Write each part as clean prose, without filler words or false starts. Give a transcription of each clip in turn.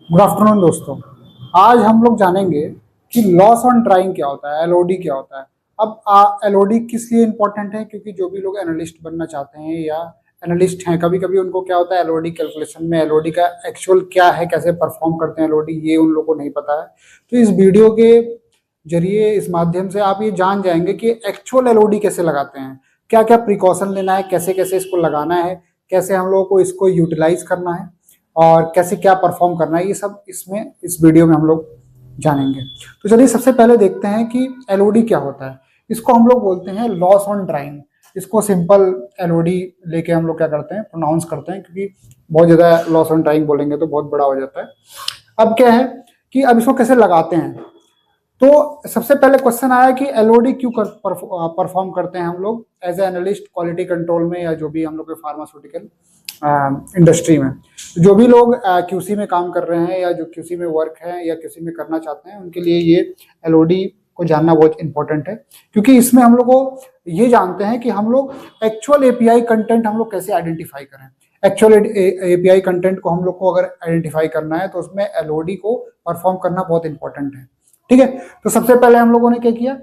Good afternoon दोस्तों। आज हम लोग जानेंगे कि लॉस ऑन ड्राइंग क्या होता है, एलओडी क्या होता है। अब एलओडी किस लिए इंपॉर्टेंट है, क्योंकि जो भी लोग एनालिस्ट बनना चाहते हैं या एनालिस्ट हैं, कभी कभी उनको क्या होता है एलओडी कैलकुलेशन में एलओडी का एक्चुअल क्या है, कैसे परफॉर्म करते हैं एलओडी, ये उन लोगों को नहीं पता है। तो इस वीडियो के जरिए, इस माध्यम से आप ये जान जाएंगे कि एक्चुअल एलओडी कैसे लगाते हैं, क्या क्या प्रिकॉशन लेना है, कैसे कैसे इसको लगाना है, कैसे हम लोगों को इसको यूटिलाइज करना है और कैसे क्या परफॉर्म करना है, ये सब इसमें इस वीडियो में हम लोग जानेंगे। तो चलिए सबसे पहले देखते हैं कि एलओडी क्या होता है। इसको हम लोग बोलते हैं लॉस ऑन ड्राइंग। इसको सिंपल एलओडी लेके हम लोग क्या करते हैं, प्रोनाउंस करते हैं, क्योंकि बहुत ज्यादा लॉस ऑन ड्राइंग बोलेंगे तो बहुत बड़ा हो जाता है। अब क्या है कि अब इसको कैसे लगाते हैं। तो सबसे पहले क्वेश्चन आया कि एलओडी क्यों परफॉर्म करते हैं हम लोग as a analyst quality control में, या जो भी हम लोग के फार्मास्यूटिकल इंडस्ट्री में जो भी लोग क्यूसी में काम कर रहे हैं या जो क्यूसी में वर्क है या क्यूसी में करना चाहते हैं, उनके लिए ये एलओडी को जानना बहुत इंपॉर्टेंट है। क्योंकि इसमें हम लोग को ये जानते हैं कि हम लोग एक्चुअल एपीआई कंटेंट हम लोग कैसे आइडेंटिफाई करें। एक्चुअल एपीआई कंटेंट को हम लोग को अगर आइडेंटिफाई करना है तो उसमें एलओडी को परफॉर्म करना बहुत इंपॉर्टेंट है। ठीक है, तो सबसे पहले हम लोगों ने क्या किया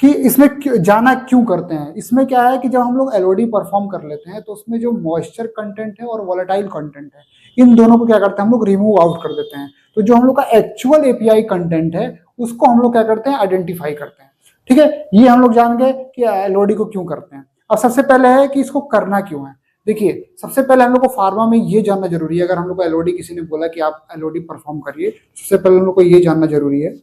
कि इसमें जाना क्यों करते हैं। इसमें क्या है कि जब हम लोग एलओडी परफॉर्म कर लेते हैं तो उसमें जो मॉइस्चर कंटेंट है और वोलेटाइल कंटेंट है, इन दोनों को क्या करते हैं हम लोग रिमूव आउट कर देते हैं। तो जो हम लोग का एक्चुअल एपीआई कंटेंट है उसको हम लोग क्या करते हैं, आइडेंटिफाई करते हैं। ठीक है, ये हम लोग जान गए कि एलओडी को क्यों करते हैं। अब सबसे पहले है कि इसको करना क्यों है। देखिए, सबसे पहले हम लोग को फार्मा में ये जानना जरूरी है। अगर हम लोग को एलओडी किसी ने बोला कि आप एलओडी परफॉर्म करिए, सबसे पहले हम लोग को ये जानना जरूरी है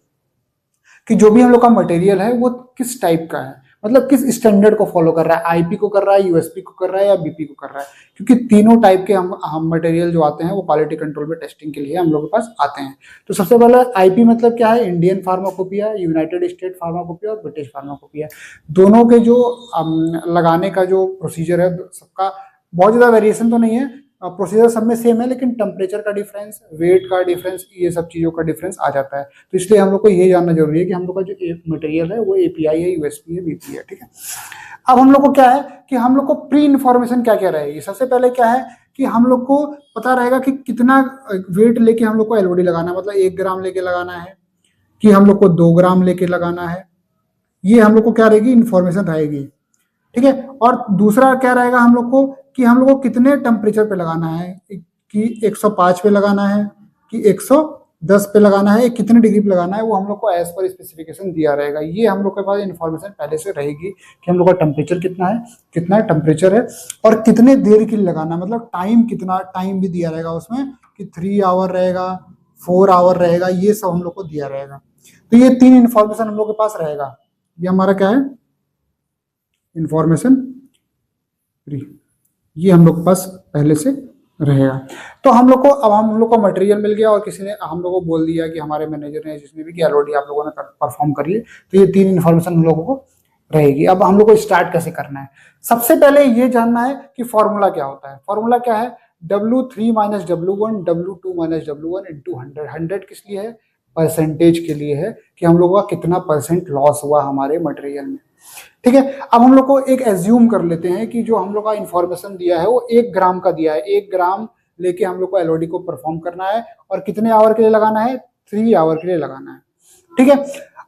कि जो भी हम लोग का मटेरियल है वो किस टाइप का है, मतलब किस स्टैंडर्ड को फॉलो कर रहा है, आईपी को कर रहा है, यूएसपी को कर रहा है या बीपी को कर रहा है। क्योंकि तीनों टाइप के हम मटेरियल जो आते हैं वो क्वालिटी कंट्रोल में टेस्टिंग के लिए हम लोग के पास आते हैं। तो सबसे पहले आईपी मतलब क्या है, Indian pharmacopoeia, United state pharmacopoeia और ब्रिटिश फार्माकोपिया। दोनों के जो लगाने का जो प्रोसीजर है सबका बहुत ज्यादा वेरिएशन तो नहीं है, प्रोसीजर सब में सेम है, लेकिन टेम्परेचर का डिफरेंस, वेट का डिफरेंस, ये सब चीज़ों का डिफरेंस आ जाता है। तो इसलिए हम लोग को ये जानना जरूरी है कि हम लोग का जो मटेरियल है वो एपीआई है, यूएसपी है, बीपी है। ठीक है, अब हम लोग को क्या है कि हम लोग को प्री इन्फॉर्मेशन क्या क्या रहेगी। सबसे पहले क्या है कि हम लोग को पता रहेगा कि कितना वेट लेके हम लोग को एलओडी लगाना है, मतलब 1 ग्राम लेके लगाना है कि हम लोग को 2 ग्राम लेके लगाना है। ये हम लोग को क्या रहेगी, इन्फॉर्मेशन रहेगी। ठीक है, और दूसरा क्या रहेगा हम लोग को कि हम लोग को कितने टेम्परेचर पे लगाना है, कि 105 पे लगाना है कि 110 पे लगाना है, कितने डिग्री पे लगाना है, वो हम लोग को एज पर स्पेसिफिकेशन दिया रहेगा। ये हम लोग के पास इन्फॉर्मेशन पहले से रहेगी कि हम लोग का टेम्परेचर कितना है, कितना टेम्परेचर है और कितने देर के लिए लगाना है, मतलब टाइम, कितना टाइम भी दिया रहेगा उसमें कि 3 आवर रहेगा, 4 आवर रहेगा, ये सब हम लोग को दिया रहेगा। तो ये 3 इन्फॉर्मेशन हम लोग के पास रहेगा। ये हमारा क्या है, इंफॉर्मेशन फ्री, ये हम लोग के पास पहले से रहेगा। तो हम लोग को, अब हम लोग को मटेरियल मिल गया और किसी ने हम लोग को बोल दिया कि हमारे मैनेजर ने, जिसने भी कि एलओडी आप लोगों ने परफॉर्म कर लिए, तो ये 3 इन्फॉर्मेशन हम लोगों को रहेगी। अब हम लोग को स्टार्ट कैसे करना है। सबसे पहले ये जानना है कि फॉर्मूला क्या होता है। फॉर्मूला क्या है, W3 minus W1, W2 minus W1 into 100। 100 किस लिए है, परसेंटेज के लिए है कि हम लोगों का कितना परसेंट लॉस हुआ हमारे मटेरियल में। ठीक है, अब हम लोग को एक एज्यूम कर लेते हैं कि जो हम लोग का इंफॉर्मेशन दिया है वो 1 ग्राम का दिया है। 1 ग्राम लेके हम लोग को एलओडी को परफॉर्म करना है और कितने आवर के लिए लगाना है, 3 आवर के लिए लगाना है। ठीक है,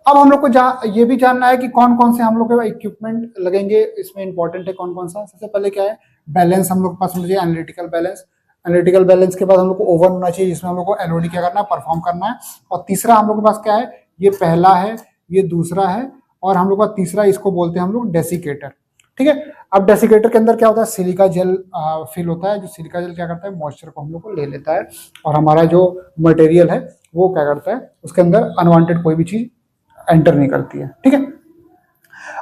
अब हम लोग को ये भी जानना है कि कौन कौन से हम लोग के इक्विपमेंट लगेंगे। इसमें इंपॉर्टेंट है कौन कौन सा। सबसे पहले क्या है, बैलेंस हम लोग के पास होना चाहिए, एनालिटिकल बैलेंस। एनालिटिकल बैलेंस के बाद हम लोग को ओवन होना चाहिए जिसमें हम लोग को एलओडी क्या करना है, परफॉर्म करना है। और तीसरा हम लोग के पास क्या है, ये पहला है, ये दूसरा है, और हम लोग का तीसरा, इसको बोलते हैं हम लोग डेसिकेटर। ठीक है, अब डेसिकेटर के अंदर क्या होता है, सिलिका जेल फिल होता है। जो सिलिका जेल क्या करता है, मॉइस्चर को हम लोग को ले लेता है और हमारा जो मटेरियल है वो क्या करता है, उसके अंदर अनवांटेड कोई भी चीज एंटर नहीं करती है। ठीक है,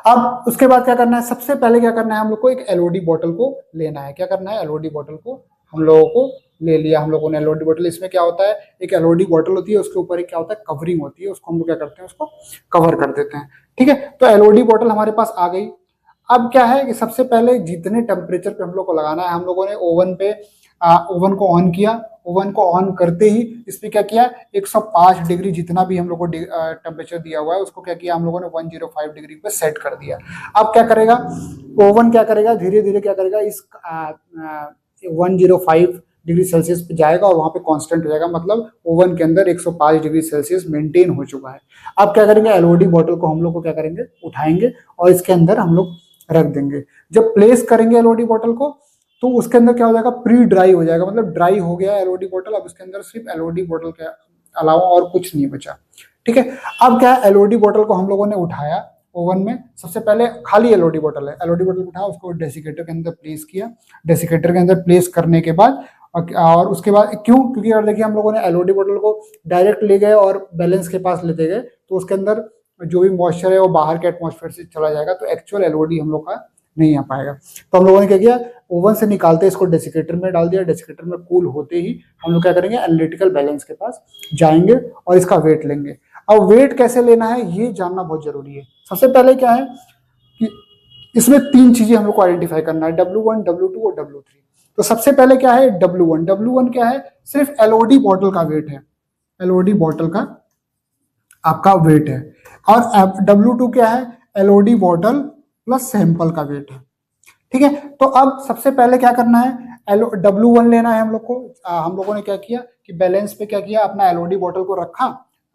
अब उसके बाद क्या करना है, सबसे पहले क्या करना है, हम लोग को एक एलओडी बोतल को लेना है। क्या करना है, एलओडी बोतल को हम लोगों को ले लिया हम लोगों ने एलओडी बोतल। इसमें क्या होता है, एक एलओडी बोतल होती है, उसके ऊपर एक क्या होता है, कवरिंग होती है, उसको हम लोग क्या करते हैं, उसको कवर कर देते हैं। ठीक है, तो एलओडी बोतल हमारे पास आ गई। अब क्या है कि सबसे पहले जितने टेम्परेचर पे हम लोग को लगाना है, हम लोगों ने ओवन को ऑन किया। ओवन को ऑन करते ही इस पे क्या किया, 105 डिग्री जितना भी हम लोग को टेम्परेचर दिया हुआ है उसको क्या किया, हम लोगों ने 105 डिग्री पे सेट कर दिया। अब क्या करेगा ओवन, क्या करेगा, धीरे धीरे क्या करेगा, इस 105 डिग्री सेल्सियस पे जाएगा और वहां पे कांस्टेंट हो जाएगा, मतलब ओवन के अंदर 105 डिग्री सेल्सियस मेंटेन हो चुका है। अब क्या करेंगे, एलओडी बॉटल को हम लोग को क्या करेंगे, उठाएंगे और इसके अंदर हम लोग रख देंगे। जब प्लेस करेंगे एलओडी बॉटल को तो उसके अंदर क्या हो जाएगा, प्री ड्राई हो जाएगा, मतलब ड्राई हो गया एलओडी बॉटल। अब इसके अंदर सिर्फ एलओडी बॉटल के अलावा और कुछ नहीं बचा। ठीक है, अब क्या है, एलओडी बॉटल को हम लोगों ने उठाया ओवन में। सबसे पहले खाली एलओडी बॉटल है, एलओडी बॉटल उठाया, उसको डेसिकेटर के अंदर प्लेस किया। डेसिकेटर के अंदर प्लेस करने के बाद और उसके बाद क्यों, क्योंकि अगर देखिए हम लोगों ने एलओडी बॉटल को डायरेक्ट ले गए और बैलेंस के पास लेते गए तो उसके अंदर जो भी मॉइस्चर है वो बाहर के एटमॉस्फेयर से चला जाएगा, तो एक्चुअल एलओडी हम लोग का नहीं आ पाएगा। तो हम लोगों ने क्या किया, ओवन से निकालते इसको डेसिकेटर में डाल दिया। डेसिकेटर में कूल होते ही हम लोग क्या करेंगे, एनालिटिकल बैलेंस के पास जाएंगे और इसका वेट लेंगे। अब वेट कैसे लेना है ये जानना बहुत जरूरी है। सबसे पहले क्या है कि इसमें 3 चीजें हम लोग को आइडेंटिफाई करना है, W1, W2 और W3। तो सबसे पहले क्या है, W1। W1 क्या है, सिर्फ एलओडी बॉटल का वेट है, एलओडी बॉटल का आपका वेट है। और W2 क्या है, एलओडी बॉटल प्लस सैंपल का वेट है। ठीक है, तो अब सबसे पहले क्या करना है, W1 लेना है हम लोग को। हम लोगों ने क्या किया कि बैलेंस पे क्या किया, अपना एलओडी बॉटल को रखा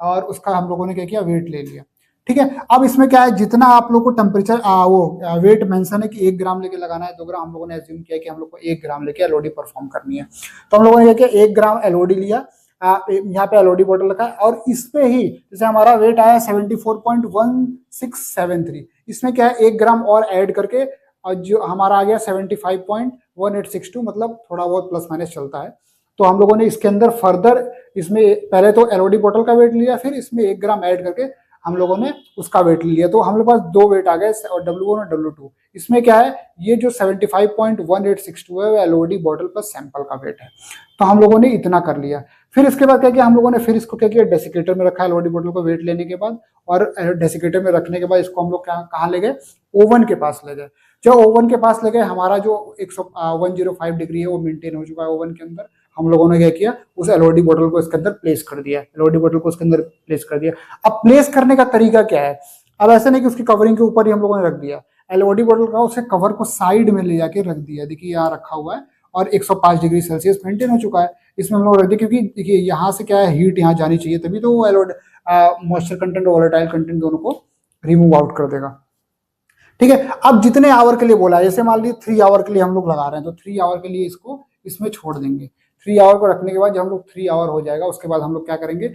और उसका हम लोगों ने क्या किया, वेट ले लिया। ठीक है, अब इसमें क्या है, जितना आप लोग को टेम्परेचर वो वेट मेंशन है कि 1 ग्राम लेके लगाना है, 2 ग्राम, हम लोगों ने एज्यूम किया कि हम लोग को 1 ग्राम लेके एलओडी परफॉर्म करनी है। तो हम लोगों ने क्या किया, 1 ग्राम एलओडी लिया, यहाँ पे एलओडी बॉटल रखा है और इसमें ही जैसे हमारा वेट आया 74.1673, इसमें क्या है 1 ग्राम और ऐड करके और जो हमारा आ गया 75.1862, मतलब थोड़ा बहुत प्लस माइनस चलता है। तो हम लोगों ने इसके अंदर फर्दर इसमें पहले तो एलओडी बॉटल का वेट लिया, फिर इसमें 1 ग्राम ऐड करके हम लोगों ने उसका वेट लिया। तो हम लोग पास 2 वेट आ गए, W1 और W2। इसमें क्या है, ये जो 75.1862 है वो एलओडी बॉटल प्लस सैंपल का वेट है। तो हम लोगों ने इतना कर लिया। फिर इसके बाद क्या किया हम लोगों ने, फिर इसको क्या किया, डेसिकेटर में रखा एलओडी बॉटल को वेट लेने के बाद। और डेसिकेटर में रखने के बाद इसको हम लोग कहाँ ले गए, ओवन के पास ले गए। जब ओवन के पास ले गए, हमारा जो 105 डिग्री है वो मेंटेन हो चुका है ओवन के अंदर। हम लोगों ने क्या किया, उस एलओडी बॉटल को इसके अंदर प्लेस कर दिया, एलओडी बॉटल को इसके अंदर प्लेस कर दिया। अब प्लेस करने का तरीका क्या है, अब ऐसा नहीं कि उसकी कवरिंग के ऊपर ही हम लोगों ने रख दिया, एलओडी बॉटल का उसे कवर को साइड में ले जाके रख दिया। देखिए यहाँ रखा हुआ है और 105 डिग्री सेल्सियस मेंटेन हो चुका है, इसमें हम लोग रख दिए, क्योंकि देखिए यहाँ से क्या है, हीट यहाँ जानी चाहिए, तभी तो वो एलओडी मॉइस्चर कंटेंट और वोलेटाइल कंटेंट दोनों को रिमूव आउट कर देगा। ठीक है, अब जितने आवर के लिए बोला है, जैसे मान लीजिए 3 आवर के लिए हम लोग लगा रहे हैं, तो 3 आवर के लिए इसको इसमें छोड़ देंगे। 3 आवर को रखने के बाद जब हम लोग 3 आवर हो जाएगा, उसके बाद हम लोग क्या करेंगे,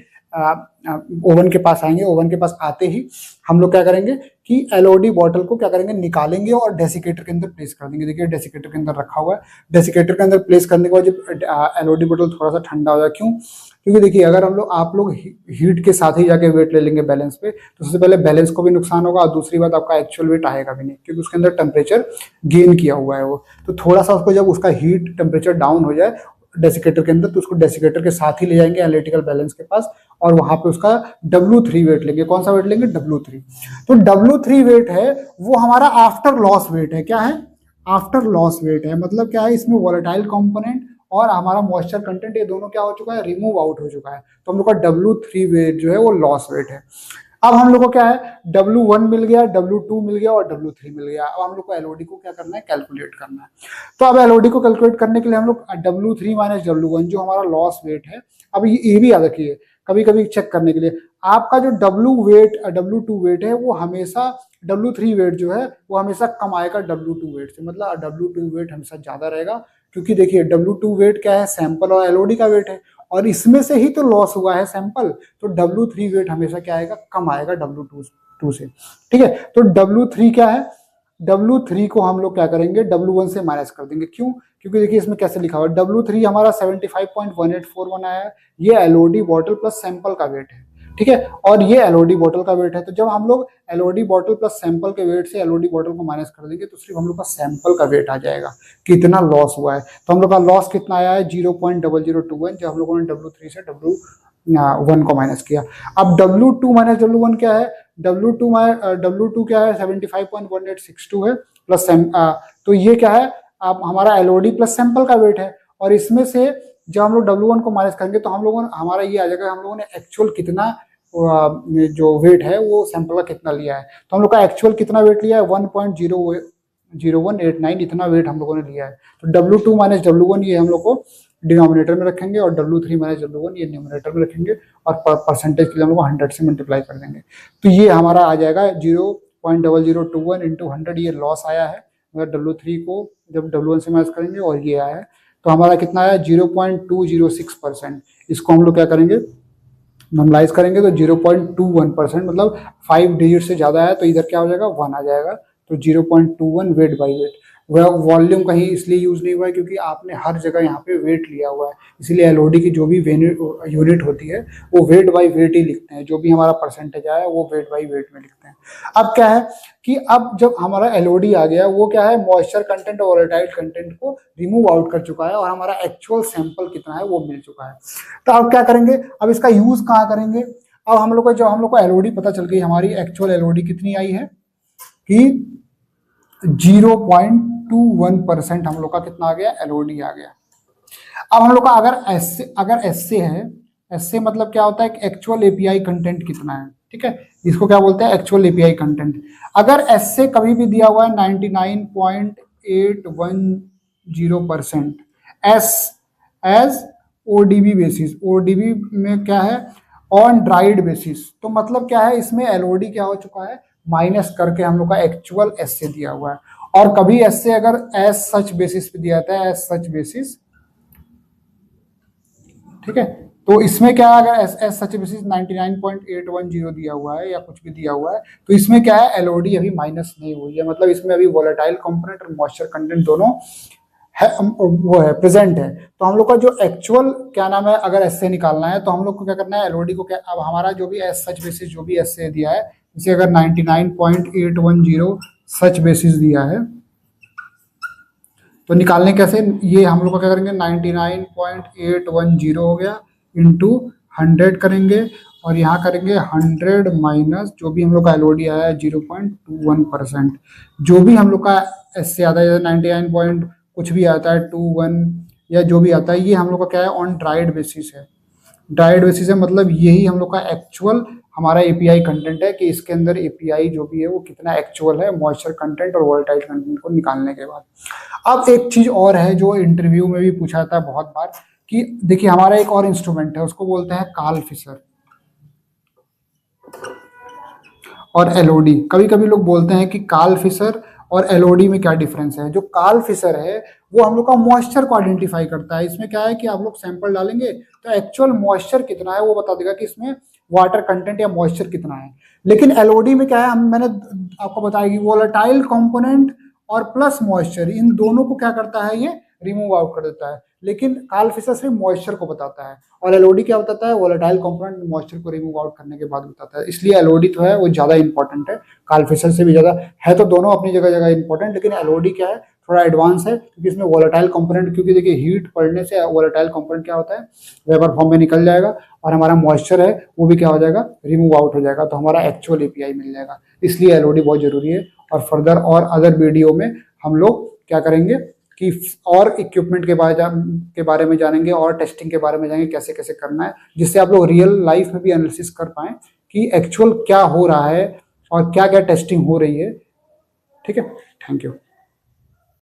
ओवन के पास आएंगे। ओवन के पास आते ही हम लोग क्या करेंगे कि एलओडी बॉटल को क्या करेंगे, निकालेंगे और डेसिकेटर के अंदर प्लेस कर देंगे। देखिए डेसिकेटर के अंदर रखा हुआ है। डेसिकेटर के अंदर प्लेस करने के बाद जब एलओडी बॉटल थोड़ा सा ठंडा हो जाए, क्यों, क्योंकि देखिए अगर आप लोग हीट के साथ ही जाके वेट ले लेंगे बैलेंस पे, तो सबसे पहले बैलेंस को भी नुकसान होगा और दूसरी बात आपका एक्चुअल वेट आएगा भी नहीं, क्योंकि उसके अंदर टेम्परेचर गेन किया हुआ है वो। तो थोड़ा सा उसको जब उसका हीट टेम्परेचर डाउन हो जाए डेसिकेटर के अंदर, तो उसको डेसिकेटर के साथ ही ले जाएंगे एनालिटिकल बैलेंस के पास और वहां पे उसका W3 वेट लेंगे। कौन सा वेट लेंगे, W3। तो W3 वेट है वो हमारा आफ्टर लॉस वेट है। क्या है, आफ्टर लॉस वेट है, मतलब क्या है, इसमें वोलेटाइल कंपोनेंट और हमारा मॉइस्चर कंटेंट ये दोनों क्या हो चुका है, रिमूव आउट हो चुका है। तो हम लोग का W3 वेट जो है वो लॉस वेट है। अब हम लोग को क्या है, W1 मिल गया, W2 मिल गया और W3 मिल गया। अब हम लोग को एलओडी को क्या करना है, कैलकुलेट करना है। तो अब एलओडी को कैलकुलेट करने के लिए हम लोग W3 माइनस W1 जो हमारा लॉस वेट है, अब ये भी याद रखिए, कभी कभी चेक करने के लिए आपका जो W2 वेट है वो हमेशा W3 वेट जो है वो हमेशा कम आएगा W2 वेट से, मतलब W2 वेट हमेशा ज्यादा रहेगा। क्योंकि देखिए W2 वेट क्या है, सैंपल और एलओडी का वेट है और इसमें से ही तो लॉस हुआ है सैंपल, तो W3 वेट हमेशा क्या आएगा, कम आएगा W2 से। ठीक है, तो W3 क्या है, W3 को हम लोग क्या करेंगे, W1 से माइनस कर देंगे। क्यों, क्योंकि देखिए इसमें कैसे लिखा हुआ है, W3 हमारा 75.1841 आया है, ये एलओडी बॉटल प्लस सैंपल का वेट है। ठीक है, और ये एलओडी बॉटल का वेट है। तो जब हम लोग एलओडी बॉटल प्लस सैंपल के वेट से एलओडी बॉटल को माइनस कर देंगे तो सिर्फ हम लोग का सैंपल का वेट आ जाएगा, कितना लॉस हुआ है। तो हम लोग का लॉस कितना आया है, 0.0021, जब हम लोगों ने W3 से W1 को माइनस किया। अब W2 माइनस W1 क्या है, W2 क्या है, 75.1862 है प्लस तो ये क्या है, अब हमारा एलओडी प्लस सैंपल का वेट है। और इसमें से जब हम लोग W1 को माइनस करेंगे तो हम लोगों ने हमारा ये आ जाएगा, हम लोगों ने एक्चुअल कितना जो वेट है वो सैंपल का कितना लिया है। तो हम लोग का एक्चुअल कितना वेट लिया है, 1.0189, इतना वेट हम लोगों ने लिया है। तो W2 माइनस W1 ये हम लोग को डिनोमिनेटर में रखेंगे और W3 माइनस W1 ये न्यूमरेटर में रखेंगे और परसेंटेज के लिए हम लोग 100 से मल्टीप्लाई कर देंगे। तो ये हमारा आ जाएगा 0.0021 इंटू 100, ये लॉस आया है। अगर W3 को जब W1 से माइनस करेंगे और ये आया है तो हमारा कितना आया 0.206%। इसको हम लोग क्या करेंगे नॉर्मलाइज करेंगे तो 0.21%, मतलब 5 डिजिट से ज़्यादा है तो इधर क्या हो जाएगा 1 आ जाएगा। तो 0.21 वेट बाई वेट। वह वॉल्यूम कहीं इसलिए यूज नहीं हुआ है क्योंकि आपने हर जगह यहाँ पे वेट लिया हुआ है, इसीलिए एलओडी की जो भी यूनिट होती है वो वेट बाई वेट ही लिखते हैं। जो भी हमारा परसेंटेज आया वो वेट बाई वेट में लिखते हैं। अब क्या है कि अब जब हमारा एलओडी आ गया वो क्या है मॉइस्चर कंटेंट और वोलेटाइल कंटेंट को रिमूव आउट कर चुका है और हमारा एक्चुअल सैंपल कितना है वो मिल चुका है। तो अब क्या करेंगे, अब इसका यूज कहाँ करेंगे। अब हम लोग को जब हम लोग को एलओडी पता चल गई, हमारी एक्चुअल एलओडी कितनी आई है कि 0.21% हम लोग का कितना आ गया एलओडी आ गया। अब हम लोग का अगर एस से है, एस से मतलब क्या होता है कि एक्चुअल एपीआई कंटेंट कितना है, ठीक है, इसको क्या बोलते हैं एक्चुअल एपीआई कंटेंट। अगर एस से कभी भी दिया हुआ है 99.810% एस एज ओडीबी बेसिस, ओडीबी में क्या है ऑन ड्राइड बेसिस, तो मतलब क्या है इसमें एलओडी क्या हो चुका है माइनस करके हम लोग का एक्चुअल एस से दिया हुआ है। और कभी एस से अगर एज सच बेसिस पे दिया जाता है एज सच बेसिस, ठीक है, तो इसमें क्या है अगर एस सच बेसिस 99.810 दिया हुआ है या कुछ भी दिया हुआ है तो इसमें क्या है एलओडी अभी माइनस नहीं हुई है, मतलब इसमें अभी वोलेटाइल कंपोनेंट और मॉइस्चर कंटेंट दोनों है, वो है प्रेजेंट है। तो हम लोग का जो एक्चुअल क्या नाम है अगर एस से निकालना है तो हम लोग को क्या करना है एलओडी को क्या, अब हमारा जो भी एस सच बेसिस जो भी एस से दिया है, जैसे अगर 99.810 सच बेसिस दिया है तो निकालने कैसे, ये हम लोग क्या करेंगे 99.810 हो गया इंटू 100 करेंगे और यहाँ करेंगे 100 माइनस जो भी हम लोग का एलओडी आया है 0.21%। जो भी हम लोग का एस से आता है 99 कुछ भी आता है 21 या जो भी आता है ये हम लोग का क्या है ऑन ड्राइड बेसिस है। ड्राइड बेसिस है मतलब यही हम लोग का एक्चुअल हमारा एपीआई कंटेंट है कि इसके अंदर एपीआई जो भी है वो कितना एक्चुअल है मॉइस्चर कंटेंट और वोलेटाइल कंटेंट को निकालने के बाद। अब एक चीज और है जो इंटरव्यू में भी पूछा जाता है बहुत बार कि देखिए हमारा एक और इंस्ट्रूमेंट है उसको बोलते हैं कार्ल फिशर और एलओडी। कभी कभी लोग बोलते हैं कि कार्ल फिशर और एलओडी में क्या डिफरेंस है। जो कार्ल फिशर है वो हम लोग का मॉइस्चर को आइडेंटिफाई करता है। इसमें क्या है कि आप लोग सैंपल डालेंगे तो एक्चुअल मॉइस्चर कितना है वो बता देगा कि इसमें वाटर कंटेंट या मॉइस्चर कितना है। लेकिन एलओडी में क्या है मैंने आपको बताया कि वोलेटाइल कंपोनेंट और प्लस मॉइस्चर इन दोनों को क्या करता है ये रिमूव आउट कर देता है। लेकिन कार्ल फिशर सिर्फ मॉइस्चर को बताता है और एलओडी क्या बताता है वोलेटाइल कंपोनेंट मॉइस्चर को रिमूव आउट करने के बाद बताता है। इसलिए एलओडी तो है वो ज्यादा इंपॉर्टेंट है कार्ल फिशर से भी ज्यादा है। तो दोनों अपनी जगह जगह इंपॉर्टेंट, लेकिन एलओडी क्या है थोड़ा एडवांस है क्योंकि इसमें वोलेटाइल कंपोनेंट, क्योंकि देखिए हीट पड़ने से वोलेटाइल कंपोनेंट क्या होता है वेपर फॉर्म में निकल जाएगा और हमारा मॉइस्चर है वो भी क्या हो जाएगा रिमूव आउट हो जाएगा, तो हमारा एक्चुअल एपीआई मिल जाएगा। इसलिए एलओडी बहुत जरूरी है। और फर्दर और अदर वीडियो में हम लोग क्या करेंगे कि और इक्विपमेंट के बारे में जानेंगे और टेस्टिंग के बारे में जानेंगे कैसे कैसे करना है, जिससे आप लोग रियल लाइफ में भी एनालिसिस कर पाएं कि एक्चुअल क्या हो रहा है और क्या क्या टेस्टिंग हो रही है। ठीक है, थैंक यू।